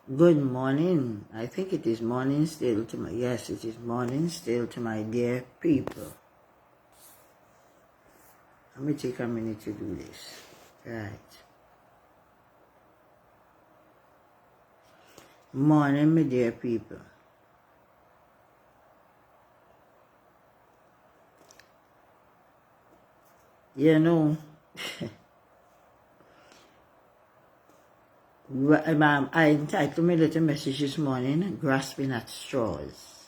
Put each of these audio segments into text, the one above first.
Good morning. I think it is morning still to my, yes, it is morning still to my dear people. Let me take a minute to do this. Right. Morning, my dear people. You know, I entitled my little message this morning, Grasping at Straws.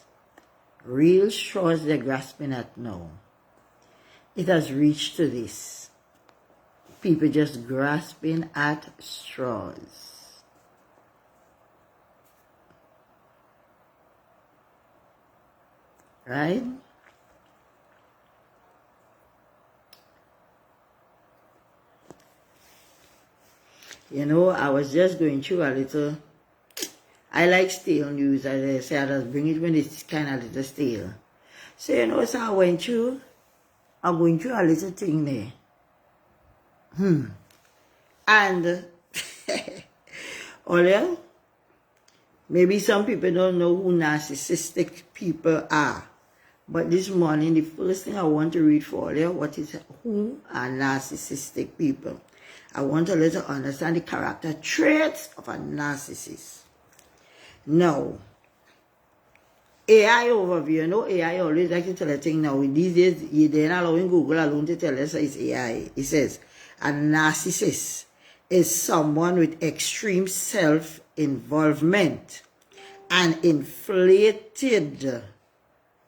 Real straws they're grasping at now. It has reached to this. People just grasping at straws. Right? You know, I was just going through a little, I like stale news, as I say, I just bring it when it's kind of little stale. So, you know, so I'm going through a little thing there. And, oh yeah, maybe some people don't know who narcissistic people are. But this morning, the first thing I want to read for you, who are narcissistic people. I want to let you understand the character traits of a narcissist. Now, AI overview, you know, AI always like to tell a thing now. These days, they're not allowing Google alone to tell us it's AI. It says, a narcissist is someone with extreme self-involvement and inflated.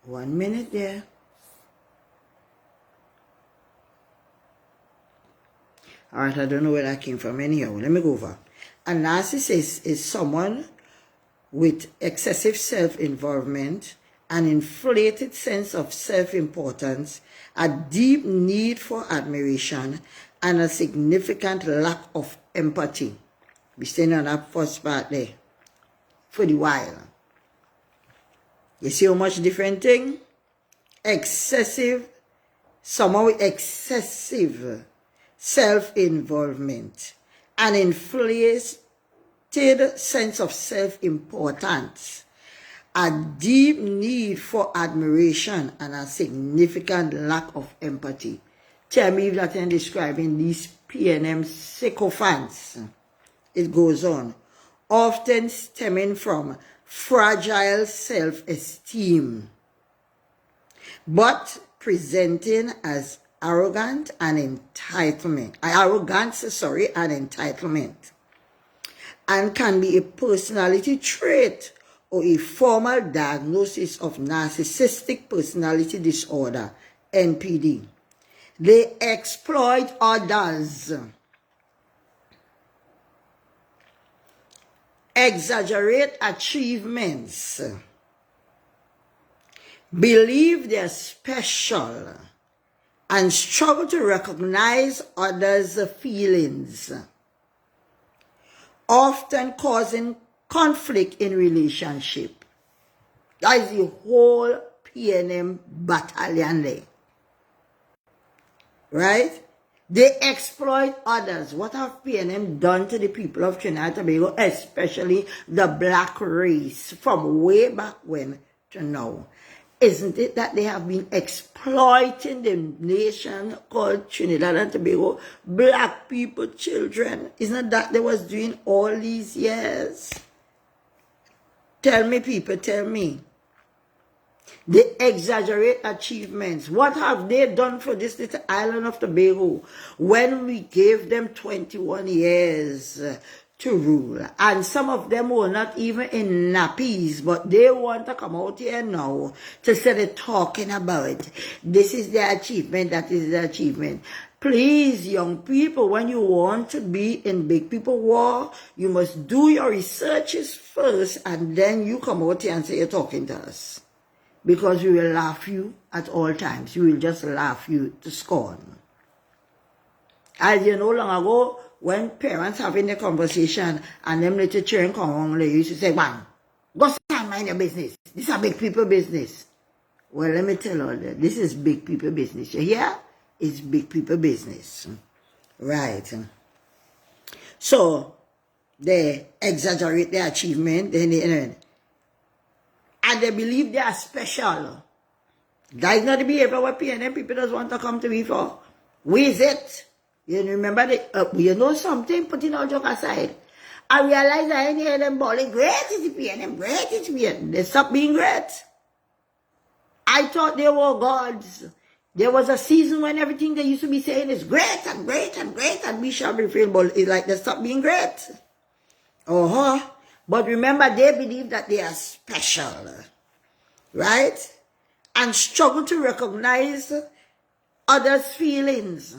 1 minute there. Alright, I don't know where that came from anyhow. Let me go over. A narcissist is someone with excessive self-involvement, an inflated sense of self-importance, a deep need for admiration, and a significant lack of empathy. We're staying on that first part there for the while. You see how much different thing? Someone with excessive self-involvement, an inflated sense of self-importance, a deep need for admiration, and a significant lack of empathy. Tell me if that I'm describing these PNM sycophants. It goes on. Often stemming from fragile self-esteem, but presenting as arrogance and entitlement, and can be a personality trait or a formal diagnosis of narcissistic personality disorder, NPD. They exploit others, exaggerate achievements, believe they're special, and struggle to recognize others' feelings, often causing conflict in relationship. That is the whole PNM battalion there. Right? They exploit others. What have PNM done to the people of Trinidad and Tobago, especially the black race, from way back when to now? Isn't it that they have been exploiting the nation called Trinidad and Tobago, black people, children? Isn't that they was doing all these years? Tell me, people, tell me. They exaggerate achievements. What have they done for this little island of Tobago when we gave them 21 years to rule? And some of them were not even in nappies, but they want to come out here now to start talking about it. This is their achievement, that is their achievement. Please, young people, when you want to be in big people war, you must do your researches first, and then you come out here and say you're talking to us. Because we will laugh you at all times. We will just laugh you to scorn. As you know, long ago, when parents having a conversation and them little children come along, they used to say, "Man, go stand mind your business. This is a big people business." Well, let me tell you that this is big people business. You hear? It's big people business. Right. So, They exaggerate their achievement, and they believe they are special. That is not the behavior what PNM people just want to come to me for. Where is it? You remember, you know something, putting all joke aside. I realize I ain't hear them bawling, great is the PNM, great is the PNM. They stopped being great. I thought they were gods. There was a season when everything they used to be saying is great and great and great, and we shall be filled, but it's like they stopped being great. But remember, they believe that they are special, right? And struggle to recognize others' feelings,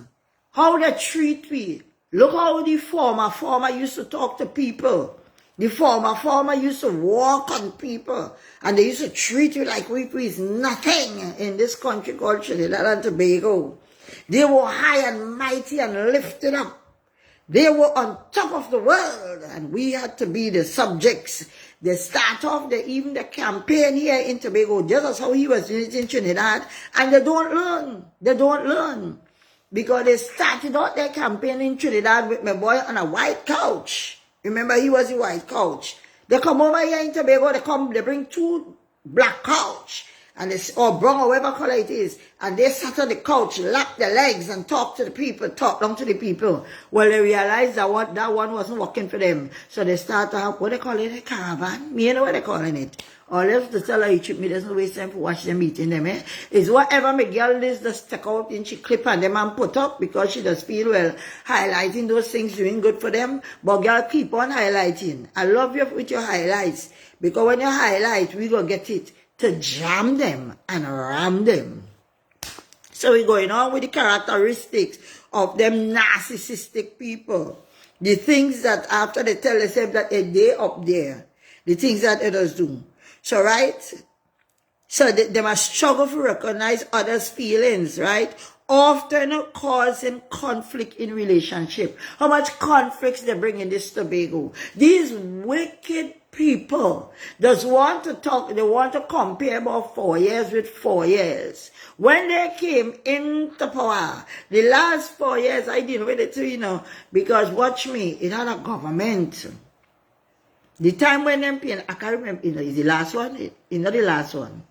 how they treat me. Look how the former used to talk to people. The former used to walk on people, and they used to treat you like we is nothing in this country called Trinidad and Tobago. They were high and mighty and lifted up. They were on top of the world, and we had to be the subjects. They start off even the campaign here in Tobago, just as how he was doing it in Trinidad, and they don't learn. They don't learn. Because they started out their campaign in Trinidad with my boy on a white couch. Remember, he was a white couch. They come over here in Tobago, they bring 2 black couch, and or brown or whatever color it is, and they sat on the couch, lap their legs, and talk to the people, talk down to the people. Well, they realized that one wasn't working for them. So they start to have, what they call it, a caravan? Me, you know what they're calling it. Or else to tell her you treat me, there's no waste time for watch them eating them, It's whatever my girl is just stick out and she clip on them and put up because she does feel well highlighting those things doing good for them. But girl, keep on highlighting. I love you with your highlights, because when you highlight, we gonna get it to jam them and ram them. So we're going on with the characteristics of them narcissistic people. The things that after they tell themselves that they up there, the things that others do. So, right? So they must struggle to recognize others' feelings, right? Often causing conflict in relationship. How much conflicts they bring in this Tobago. These wicked people just want to talk, they want to compare about 4 years with 4 years. When they came into power, the last 4 years, I didn't with it too, because watch me, it had a government. The time when them paying, I can't remember, is the last one? Not the last one.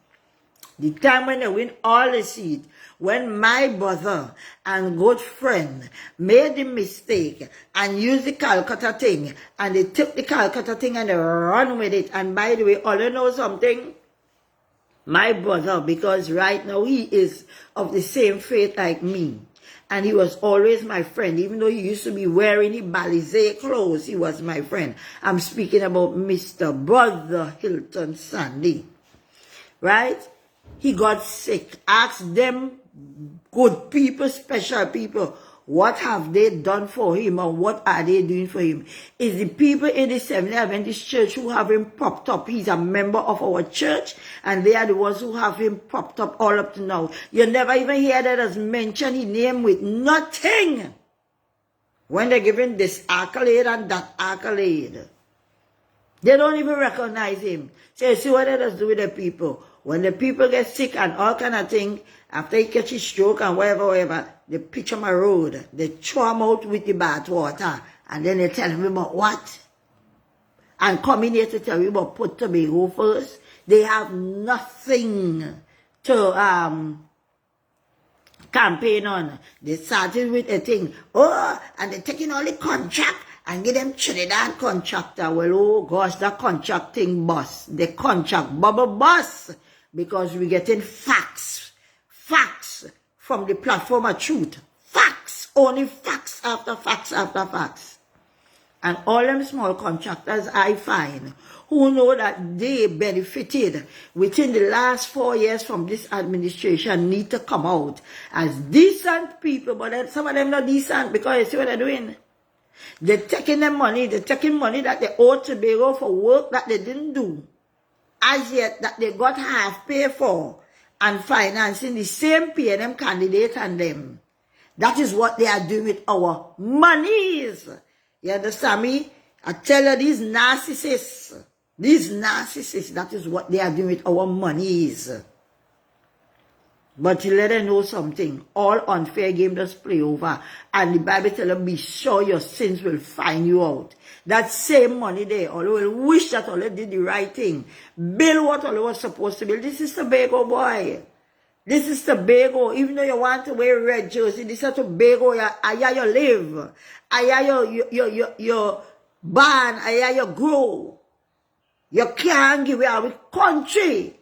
The time when they win all the seat, when my brother and good friend made the mistake and used the Calcutta thing, and they took the Calcutta thing and they run with it. And by the way, all you know something? My brother, because right now he is of the same faith like me. And he was always my friend. Even though he used to be wearing the Balizé clothes, he was my friend. I'm speaking about Mr. Brother Hilton Sandy. Right? He got sick. Ask them good people, special people, what have they done for him or what are they doing for him? It's the people in the Seventh-day Adventist Church who have him propped up. He's a member of our church, and they are the ones who have him propped up all up to now. You never even hear that as mentioned his name with nothing when they're giving this accolade and that accolade. They don't even recognize him. So you see what they does do with the people. When the people get sick and all kind of thing, after he catches stroke and whatever, they pitch him a road. They throw him out with the bath water. And then they tell him about what? And come in here to tell you about put Tobago first. They have nothing to campaign on. They started with a thing. And they're taking all the contract and give them Trinidad contractor. Well, oh gosh, that contract thing bust. The contract bubble bust. Because we're getting facts. Facts from the platform of truth. Facts. Only facts after facts after facts. And all them small contractors I find who know that they benefited within the last 4 years from this administration need to come out as decent people. But then some of them not decent because you see what they're doing. They're taking them money. They're taking money that they owe Tobago for work that they didn't do. As yet that they got half pay for and financing the same PNM candidate and them. That is what they are doing with our monies. You understand me? I tell you, these narcissists, that is what they are doing with our monies. But to let them know something, all unfair game just play over. And the Bible tells them, be sure your sins will find you out. That same money there, all will wish that all did the right thing. Build what all was supposed to build. This is Tobago, boy. This is Tobago. Even though you want to wear red jersey, this is Tobago. Aya you live. Aya you born. Aya you grow. You can't give away country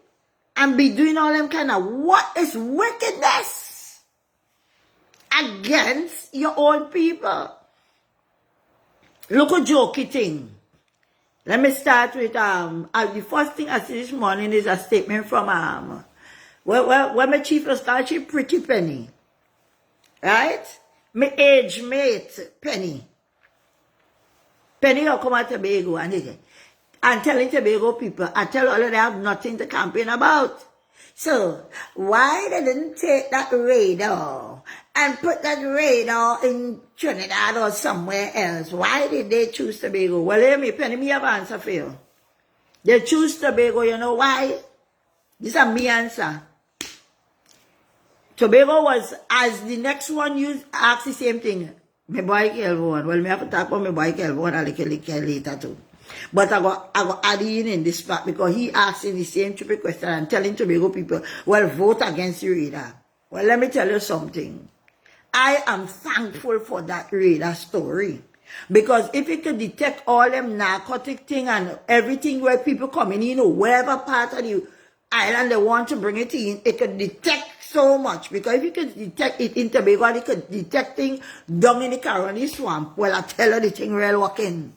and be doing all them kind of what is wickedness against your own people. Look at jokey thing. Let me start with the first thing I see this morning is a statement from when my chief of staff, she Pretty Penny, right? My age mate Penny will come at Tobago and telling Tobago people, I tell all of them have nothing to campaign about. So, why they didn't take that radar and put that radar in Trinidad or somewhere else? Why did they choose Tobago? Well, let me, Penny, me have an answer for you. They choose Tobago, you know why? This is me answer. Tobago was, as the next one you ask the same thing. My boy Kelvin. Well, me have to talk about my boy Kelvin a little later too. But I go add in this part because he asking the same stupid question and telling Tobago people, well, vote against the radar. Well, let me tell you something. I am thankful for that radar story. Because if it could detect all them narcotic thing and everything where people coming in, wherever part of the island they want to bring it in, it could detect so much. Because if you could detect it in Tobago, it could detect things down in the Caroni swamp. Well, I tell you the thing real working.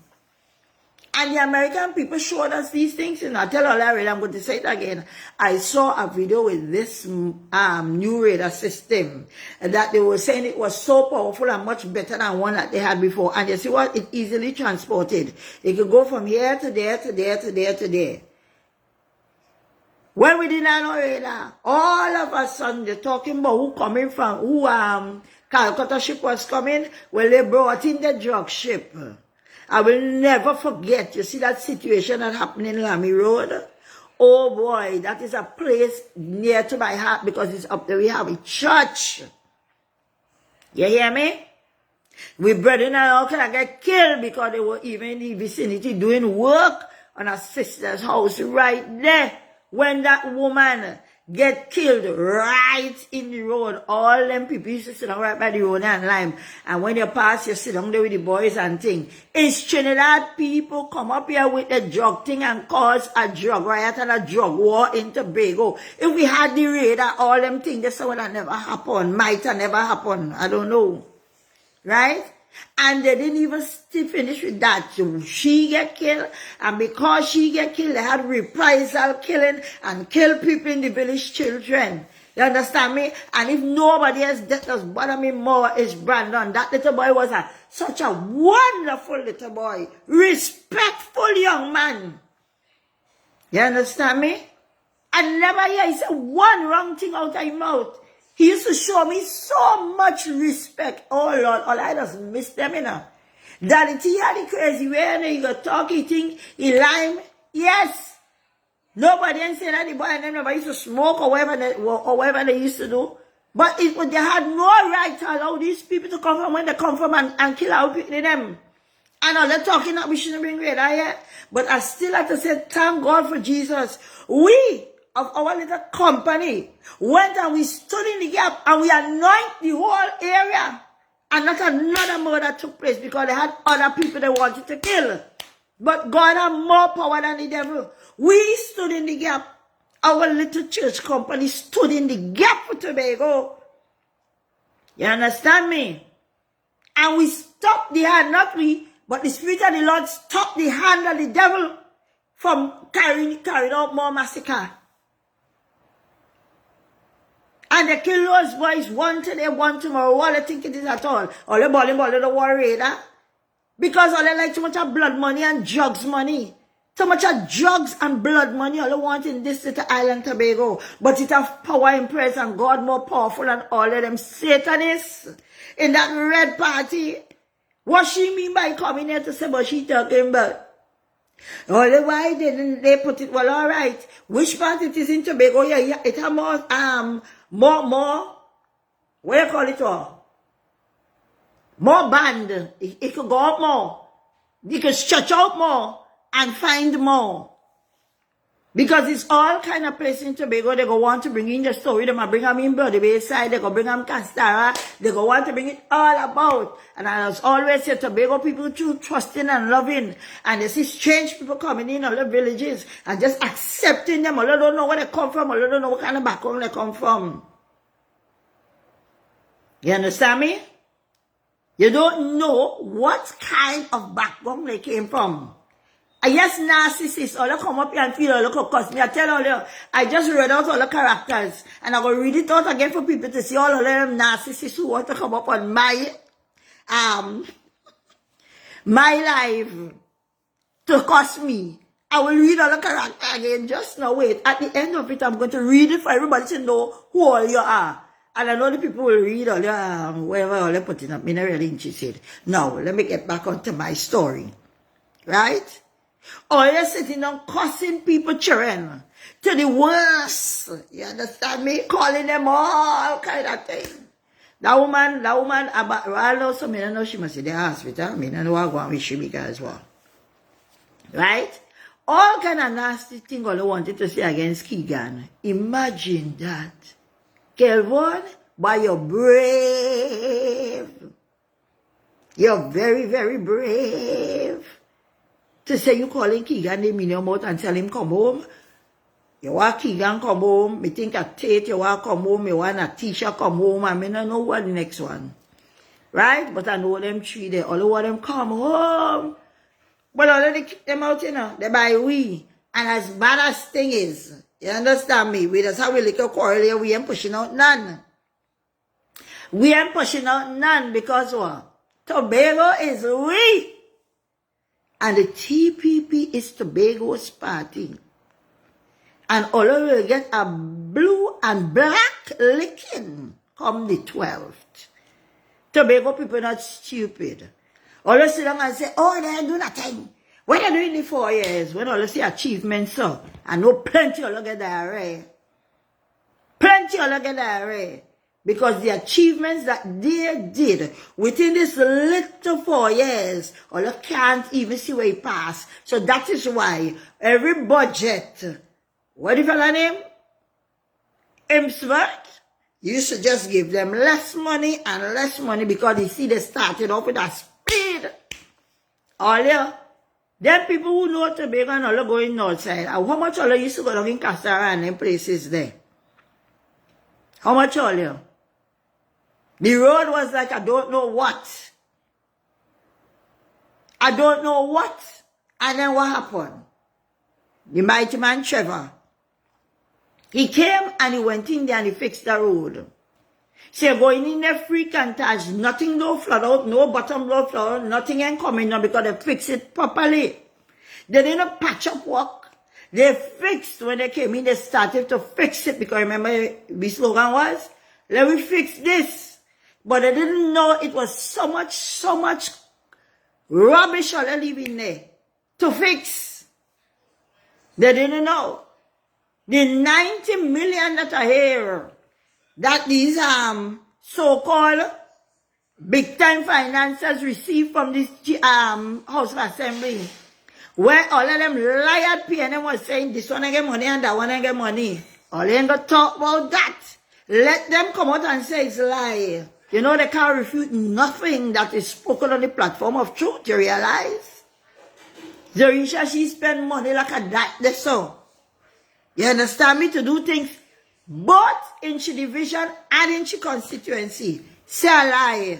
And the American people showed us these things, and I tell you already, I'm going to say it again. I saw a video with this new radar system that they were saying it was so powerful and much better than one that they had before. And you see what? It easily transported. It could go from here to there, to there, to there, to there. When we didn't know radar, all of a sudden they're talking about who coming from, who Calcutta ship was coming. Well, they brought in the drug ship. I will never forget, you see that situation that happened in Lamy Road? Oh boy, that is a place near to my heart because it's up there. We have a church. You hear me? We brethren and all can get killed because they were even in the vicinity doing work on a sister's house right there. When that woman get killed right in the road, all them people used to sit down right by the road and lime. And when you pass, you sit down there with the boys and thing. It's Trinidad people come up here with the drug thing and cause a drug riot and a drug war in Tobago. If we had the radar, all them things, this would have never happened. Might have never happened. I don't know. Right? And they didn't even still finish with that. So she get killed, and because she get killed, they had reprisal killing and kill people in the village children. You understand me? And if nobody else does bother me more, is Brandon. That little boy was such a wonderful little boy. Respectful young man. You understand me? I never hear he said one wrong thing out of his mouth. He used to show me so much respect. Oh Lord, all I just miss them, you know. Daddy T had the crazy way, and he got talk, he think, he lime. Yes. Nobody ain't saying that the boy and them never used to smoke or whatever they used to do. But they had no right to allow these people to come from when they come from and kill our people in them. And all they're talking that we shouldn't bring radar here. But I still have to say, thank God for Jesus. We of our little company went and we stood in the gap and we anointed the whole area. And not another murder took place because they had other people they wanted to kill. But God had more power than the devil. We stood in the gap. Our little church company stood in the gap for Tobago. You understand me? And we stopped the hand, not we, but the Spirit of the Lord stopped the hand of the devil from carrying out more massacre. And they kill those boys one today, one tomorrow. All they think it is at all. All the ball, don't worry, that. Because all they like too much of blood money and drugs money. Too much of drugs and blood money. All they want in this little island Tobago. But it has power in praise and God more powerful than all of them Satanists in that red party. What she mean by coming here to say what she talking about? Only why didn't they put it? Well, all right. Which part it is in Tobago? Yeah, it has more, what do you call it all? More band. It could go up more. You could stretch out more and find more. Because it's all kind of place in Tobago. They go want to bring in the story. They might bring them in Bloody Bay side. They go bring them Castara. They go want to bring it all about. And I was always say Tobago people too trusting and loving. And they see strange people coming in all the villages and just accepting them. All they don't know where they come from. All they don't know what kind of background they come from. You understand me? You don't know what kind of background they came from. Yes, narcissists, all come up here and feel all the cause me. I tell all you, I just read out all the characters, and I will read it out again for people to see all of them narcissists who want to come up on my life to cost me. I will read all the characters again, just now wait. At the end of it, I'm going to read it for everybody to know who all you are. And I know the people will read all your, whatever all they put in up. I'm not really interested. Now, let me get back onto my story. Right? Or you're sitting down cussing people children to the worst. You understand me? Calling them all kind of thing. That woman, I also I know she must be in the hospital. I don't know what going with she because well. Right? All kind of nasty thing all I wanted to say against Keegan. Imagine that. Kelvin, but you're brave. You're very, very brave. To say you calling Keegan name in your mouth and tell him come home. You want Keegan come home. Me think a Tate you want come home. You want a Tisha come home. I mean I know what the next one. Right? But I know them three there. All of them come home. But all of them kick them out, you know. They buy we. And as bad as thing is, you understand me? We just have a little quarrel here. We ain't pushing out none. We ain't pushing out none because what? Tobago is we. And the TPP is Tobago's party. And all of you get a blue and black licking come the 12th. Tobago people not stupid. All of sit down and say, oh, they do nothing. What are they doing in 4 years? When all of see achievements, so I know plenty all of get diarrhea. Plenty all of get diarrhea. Because the achievements that they did within this little 4 years, all you can't even see where it passed. So that is why every budget, what is your name? Imsworth, you should just give them less money and less money because you see they started off with a speed. All you, them people who know Tobago and all going north side, how much all you used to go down in Castara and them places there? How much all you? The road was like, I don't know what. I don't know what. And then what happened? The mighty man Trevor. He came and he went in there and he fixed the road. So going in there free cantage, nothing no flood out, no bottom no flood out, nothing ain't coming now because they fixed it properly. They didn't patch up work. They fixed when they came in, they started to fix it because remember the slogan was, let me fix this. But they didn't know it was so much rubbish all they leave in there to fix. They didn't know. The 90 million that are here, that these so-called big-time financiers receive from this House of Assembly, where all of them liar PNM was saying this one I get money and that one I get money. All they ain't gonna talk about that. Let them come out and say it's a lie. You know, they can't refute nothing that is spoken on the platform of truth, you realize? Zerisha, she spend money like a that, that's so. You understand me? To do things both in she division and in she constituency. Say a lie.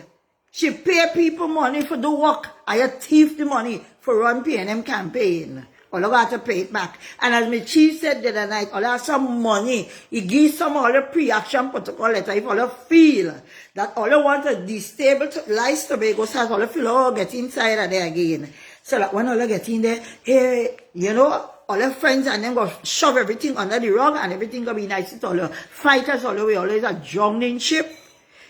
She pay people money for the work. I thief the money for run PNM campaign. All I got to pay it back. And as my chief said the other night, all I have some money. He gives some all the pre-action protocol letter. If all I feel that all I want to destabilize Tobago, so all I feel, oh, get inside of there again. So that when all I get in there, hey, you know, all our friends and then go shove everything under the rug and everything gonna be nice. It's all the fighters all the way, always a drowning ship.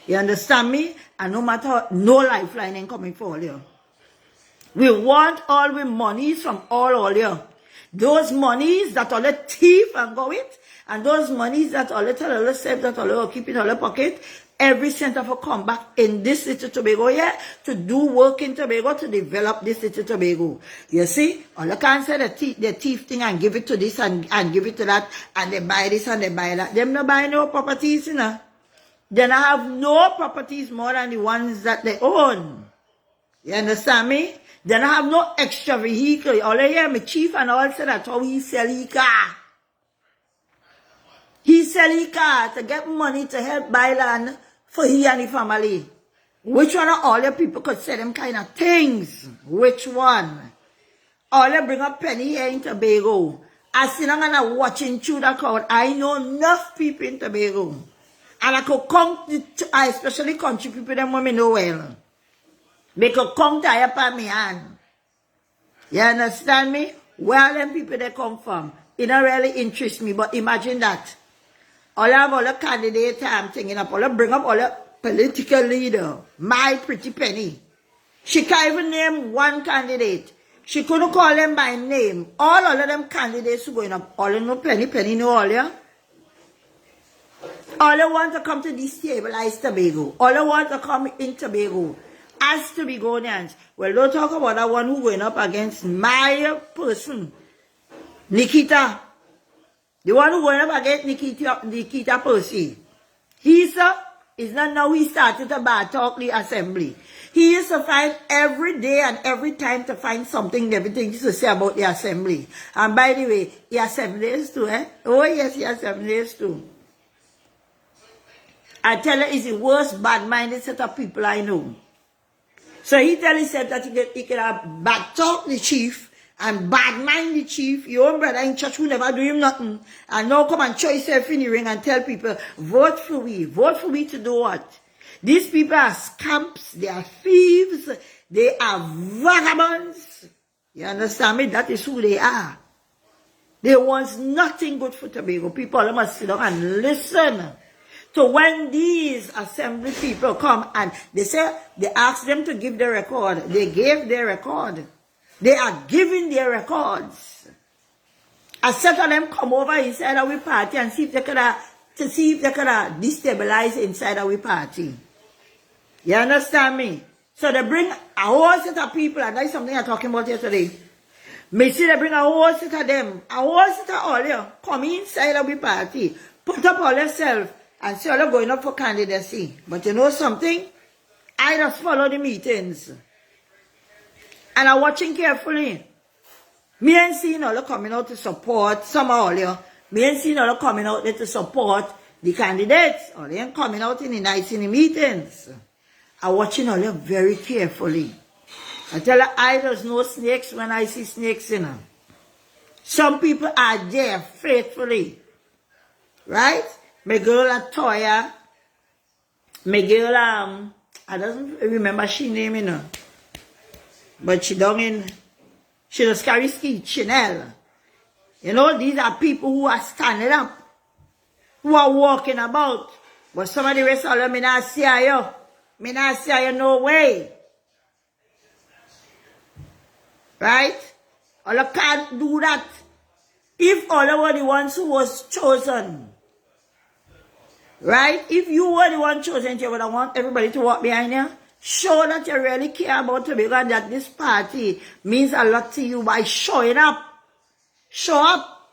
You understand me? And no matter, no lifeline ain't coming for all you. We want all the monies from all you. Those monies that all the thief and go with, and those monies that all the tell all the self that all the keep in all the pocket, every cent of a come back in this little Tobago here to do work in Tobago to develop this little Tobago. You see, all the can't say the thief thing and give it to this and give it to that, and they buy this and they buy that. Them no buy no properties, you know. They don't have no properties more than the ones that they own. You understand me? They don't have no extra vehicle. All I hear my chief and all say that's how he sell his car. He sell his car to get money to help buy land for he and the family. Which one of all the people could say them kind of things? Which one? All they bring a penny here in Tobago. I see them and watching through the crowd. I know enough people in Tobago. And I could come, especially country people, them women know well. They could come to help me hand. You understand me? Where them people they come from? It don't really interest me, but imagine that. All of all the candidates I'm thinking up, all of bring up all the political leader, my pretty penny. She can't even name one candidate. She couldn't call them by name. All of them candidates who going up, all of them penny know all ya. All they want to come to destabilize Tobago. All they want to come in Tobago as Tobagonians. Well, don't talk about that one who going up against my person, Nikita. The one who going up against Nikita Percy. He, sir, is not now he started to bad talk the assembly. He used to find every day and every time to find something, everything to say about the assembly. And by the way, he has 7 days too, eh? Oh yes, he has 7 days too. I tell her, it's the worst bad-minded set of people I know. So he tell himself that he can have bad talk the chief and bad-mind the chief, your own brother in church who never do him nothing, and now come and show yourself in the ring and tell people, vote for me to do what? These people are scamps, they are thieves, they are vagabonds. You understand me? That is who they are. They want nothing good for Tobago. People must sit down and listen. So when these assembly people come and they say, they ask them to give their record, they gave their record. They are giving their records. A set of them come over inside our party and see if they could destabilize inside our party. You understand me? So they bring a whole set of people, and that's something I'm talking about yesterday. Me see they bring a whole set of them, a whole set of all you come inside our party, put up all yourself, and say, all going up for candidacy. But you know something? I just follow the meetings. And I'm watching carefully. Me ain't seeing all coming out to support some of all you. Me ain't seeing all coming out there to support the candidates. Or they ain't coming out in the nights in the meetings. I'm watching all you very carefully. I tell her, I just know snakes when I see snakes in them. Some people are there faithfully. Right? My girl Toya, my girl, I don't remember she name, you know. But she just carry ski, Chanel. You know, these are people who are standing up, who are walking about. But some of the rest of them, me not see you. Me not see you no way. Right? All can't do that. If all were the ones who was chosen. Right? If you were the one chosen, you would want everybody to walk behind you. Show that you really care about Tobago and that this party means a lot to you by showing up. Show up.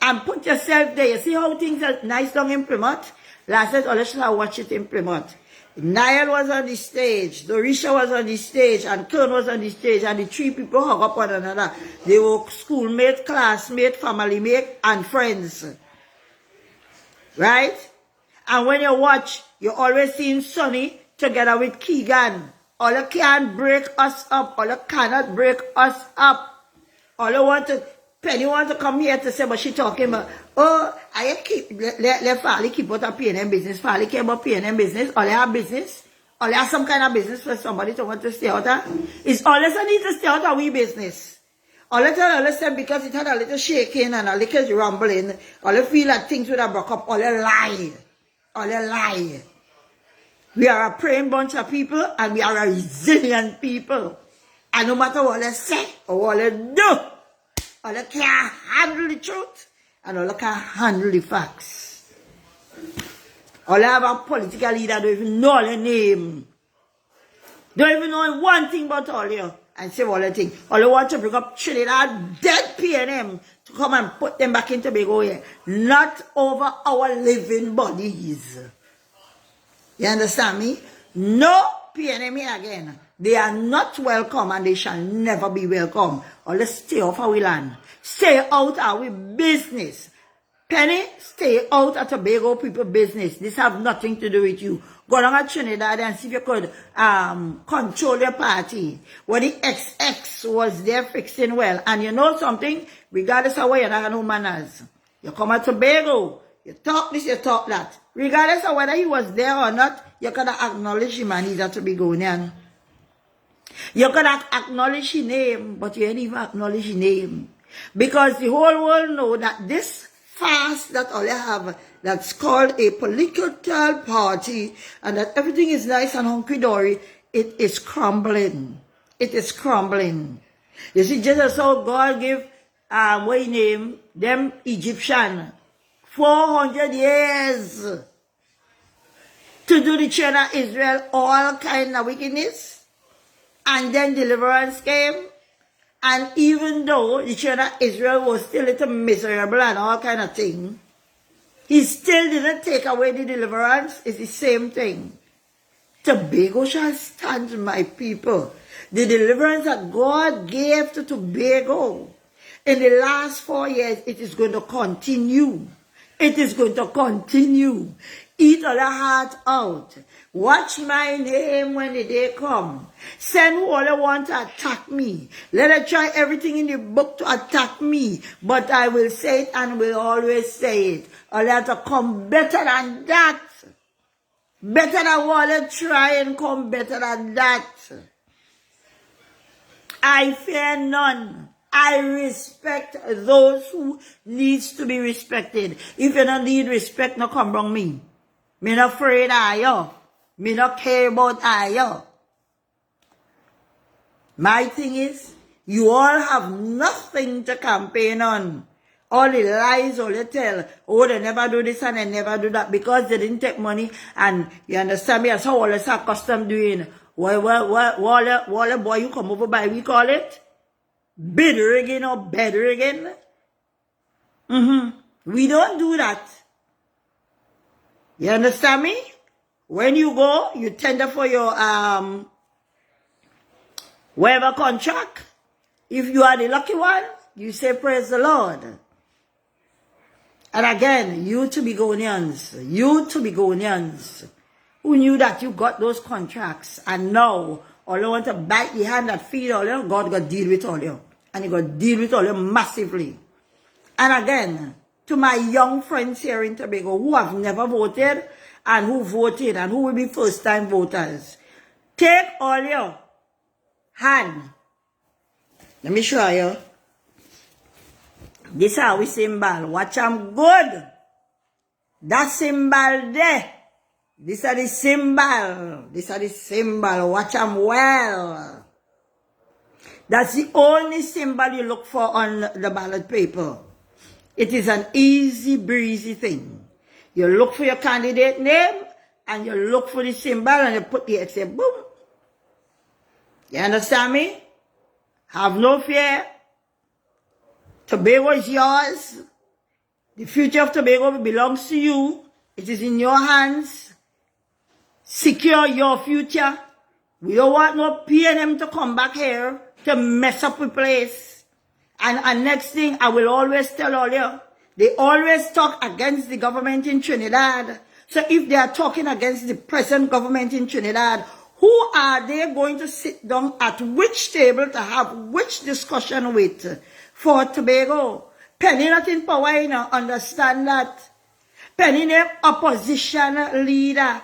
And put yourself there. You see how things are nice down in Plymouth? Last night, all should have watched it in Plymouth. Niall was on the stage, Dorisha was on the stage, and Kern was on the stage, and the 3 people hug up one another. They were schoolmate, classmate, family mate, and friends. Right? And when you watch, you always see Sonny together with Keegan. All you can't break us up. All you cannot break us up. All you want to, Penny want to come here to say, but she talking about, oh, I keep, let Farley keep out of P&M business. Farley care about P&M business. All you have business. All you have some kind of business for somebody to want to stay out of. It's always a need to stay out of we business. All you tell all because it had a little shaking and a little rumbling. All you feel that things would have broke up. All you lie. All you lie. We are a praying bunch of people and we are a resilient people. And no matter what they say or what they do, or they can't handle the truth, and all they can't handle the facts. All they have a political leader don't even know their name. Don't even know one thing about all you. And say all the things. All they want to bring up Trinidad dead PNM to come and put them back in Tobago here. Not over our living bodies. You understand me? No PNM here again. They are not welcome and they shall never be welcome. Or let's stay off our land. Stay out of our business. Penny, stay out of Tobago people business. This have nothing to do with you. Go down to Trinidad and see if you could control your party. When the XX was there fixing well. And you know something? Regardless of where you're not no manners. You come to Tobago. You talk this, you talk that. Regardless of whether he was there or not, you gotta acknowledge him and he's a Tobagonian. You gotta acknowledge his name, but you ain't even acknowledge his name. Because the whole world know that this fast that all you have, that's called a political party, and that everything is nice and hunky-dory, it is crumbling. It is crumbling. You see, just as how God give, what he name, them Egyptian, 400 years to do the children of Israel all kind of wickedness. And then deliverance came. And even though the children of Israel was still a little miserable and all kind of thing, he still didn't take away the deliverance. It's the same thing. Tobago shall stand, my people. The deliverance that God gave to Tobago in the last 4 years, it is going to continue. It is going to continue. Eat all the heart out. Watch my name when the day come. Send who all they want to attack me. Let them try everything in the book to attack me. But I will say it and will always say it. Or they have to come better than that. Better than what they try and come better than that. I fear none. I respect those who needs to be respected. If you don't need respect, no come wrong me. Me not afraid of you. Me not care about you. My thing is, you all have nothing to campaign on. All the lies, all the tell, oh, they never do this and they never do that because they didn't take money. And you understand me, that's how all the custom doing. What boy you come over by, we call it? Bid rigging or bed rigging. We don't do that. You understand me? When you go, you tender for your whatever contract. If you are the lucky one, you say praise the Lord. And again, you Tobagonians, who knew that you got those contracts, and now all you want to bite the hand that feed all you, God got to deal with all you. And he got to deal with all you massively. And again, to my young friends here in Tobago who have never voted and who voted and who will be first-time voters, take all your hand. Let me show you. This is our symbol. Watch them good. That symbol there. This is the symbol. This is the symbol. Watch them well. That's the only symbol you look for on the ballot paper. It is an easy breezy thing. You look for your candidate name and you look for the symbol and you put the X there. Boom. You understand me? Have no fear. Tobago is yours. The future of Tobago belongs to you. It is in your hands. Secure your future. We don't want no PNM to come back here to mess up the place. And next thing, I will always tell all you, they always talk against the government in Trinidad. So if they are talking against the present government in Trinidad, who are they going to sit down at which table to have which discussion with for Tobago? Penny not in power, you know, understand that. Penny name opposition leader.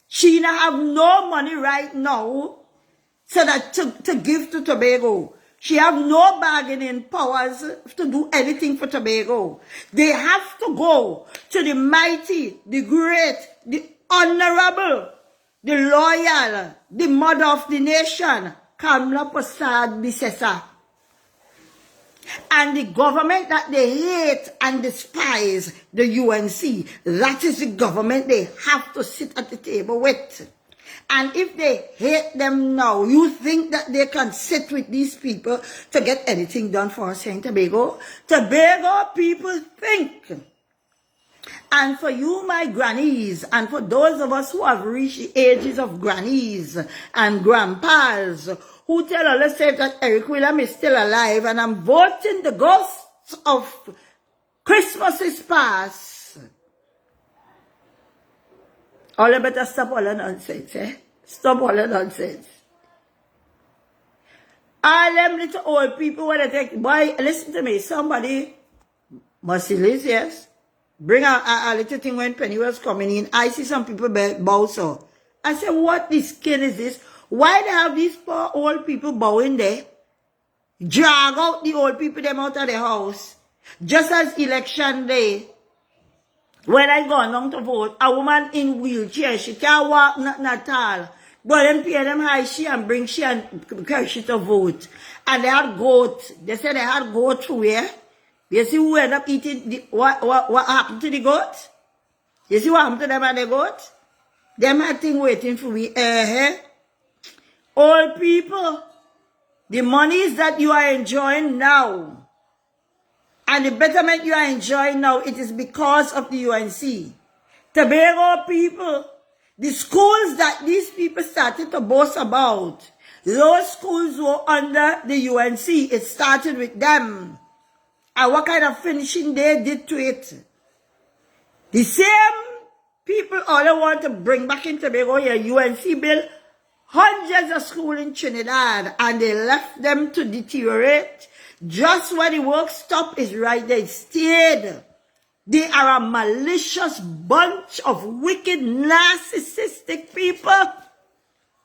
She not have no money right now so that to give to Tobago. She have no bargaining powers to do anything for Tobago. They have to go to the mighty, the great, the honorable, the loyal, the mother of the nation, Kamla Prasad Bisesa. And the government that they hate and despise, the UNC, that is the government they have to sit at the table with. And if they hate them now, you think that they can sit with these people to get anything done for us here in Tobago? Tobago people think. And for you, my grannies, and for those of us who have reached the ages of grannies and grandpas, who tell us that Eric William is still alive, and I'm voting the ghosts of Christmas is past. All you better stop all the nonsense, eh? Stop all the nonsense. All them little old people, when they take, boy, listen to me, somebody, Marcellus, yes, bring a little thing when Penny was coming in. I see some people bow so. I said, what this skin is this? Why they have these poor old people bowing there? Drag out the old people them out of the house. Just as election day, when I go down to vote, a woman in wheelchair, she can't walk nothing at all. But then pay them high she and bring she and carry she to vote. And they had goat. They said they had goat through here. You see who end up eating, what happened to the goat? You see what happened to them and the goat? Them had thing waiting for me. Old people, the monies that you are enjoying now, and the betterment you are enjoying now, it is because of the UNC. Tobago people, the schools that these people started to boast about, those schools were under the UNC. It started with them. And what kind of finishing they did to it. The same people all they want to bring back in Tobago here, UNC built hundreds of schools in Trinidad, and they left them to deteriorate. Just when the work stopped is right, they stayed. They are a malicious bunch of wicked, narcissistic people.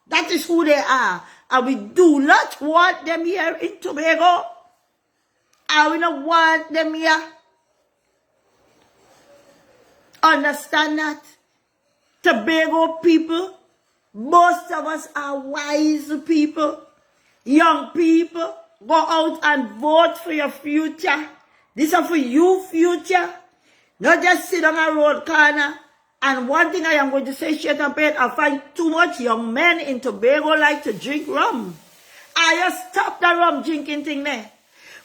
That is who they are. And we do not want them here in Tobago. And we don't want them here. Understand that? Tobago people, most of us are wise people. Young people, go out and vote for your future. This is for you future. Not just sit on a road corner. And one thing I am going to say straight up, I find too much young men in Tobago like to drink rum. I just stop the rum drinking thing there.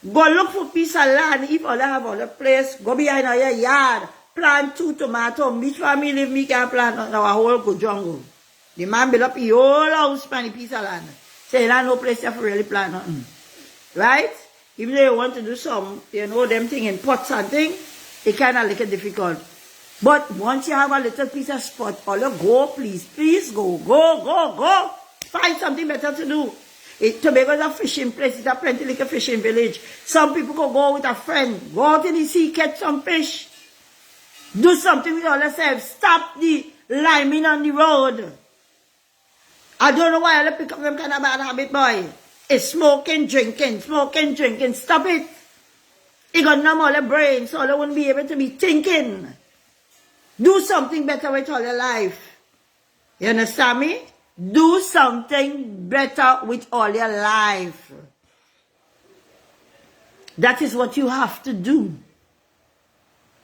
Go look for piece of land. If all have other place, go behind your yard. Plant 2 tomatoes. Which family live me can plant our whole good jungle. The man build up the whole house for a piece of land. Say, there's no place to really plant nothing. Right? If they want to do some, you know, them thing in pots and thing, it kind of like difficult. But once you have a little piece of spot, all you go, please, please go, go. Find something better to do. Tobago is a fishing place. It's a plenty like a fishing village. Some people could go with a friend. Go out in the sea, catch some fish. Do something with all yourself. Stop the liming on the road. I don't know why I pick up them kind of bad habit, boy. It's smoking, drinking. Stop it. It got numb all the brain, so they wouldn't be able to be thinking. Do something better with all your life. You understand me? Do something better with all your life. That is what you have to do.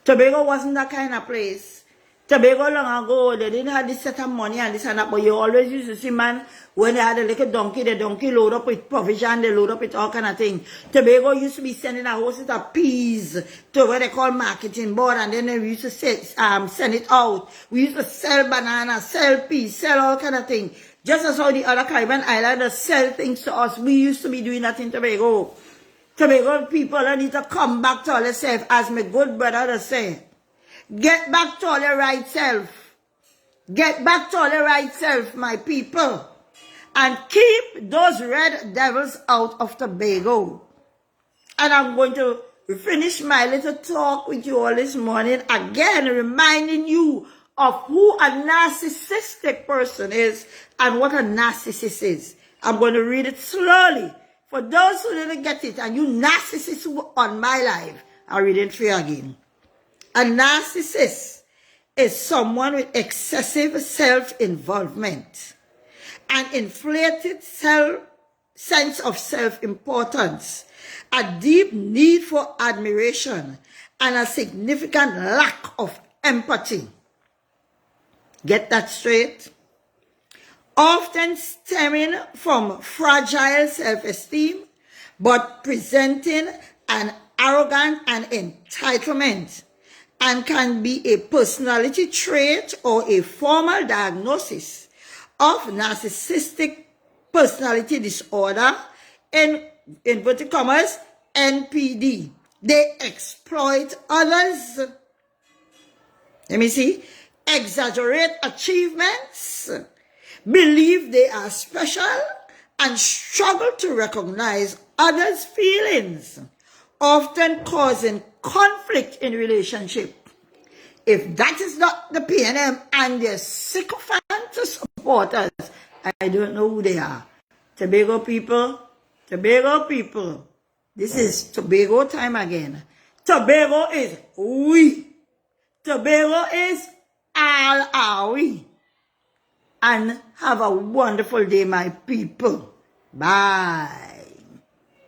Tobago wasn't that kind of place. Tobago long ago, they didn't have this set of money and this and that, but you always used to see, man, when they had a little donkey, the donkey load up with provision, they load up with all kind of things. Tobago used to be sending a whole set of peas to what they call marketing board, and then they used to send it out. We used to sell bananas, sell peas, sell all kind of things. Just as how the other Caribbean islanders sell things to us, we used to be doing that in Tobago. Tobago people need to come back to all themselves, as my good brother say. Get back to all your right self. Get back to all your right self, my people. And keep those red devils out of Tobago. And I'm going to finish my little talk with you all this morning, again reminding you of who a narcissistic person is and what a narcissist is. I'm going to read it slowly. For those who didn't get it, and you narcissists who were on my life, I'll read it for you again. A narcissist is someone with excessive self-involvement and inflated sense of self-importance, a deep need for admiration, and a significant lack of empathy. Get that straight? Often stemming from fragile self-esteem, but presenting an arrogance and entitlement, and can be a personality trait or a formal diagnosis of narcissistic personality disorder, in inverted commas, NPD. They exploit others. Let me see. Exaggerate achievements, believe they are special, and struggle to recognize others' feelings, often causing conflict in relationship. If that is not the PNM and their sycophant supporters, I don't know who they are. Tobago people, this is Tobago time again. Tobago is we. Tobago is all are we. And have a wonderful day, my people. Bye.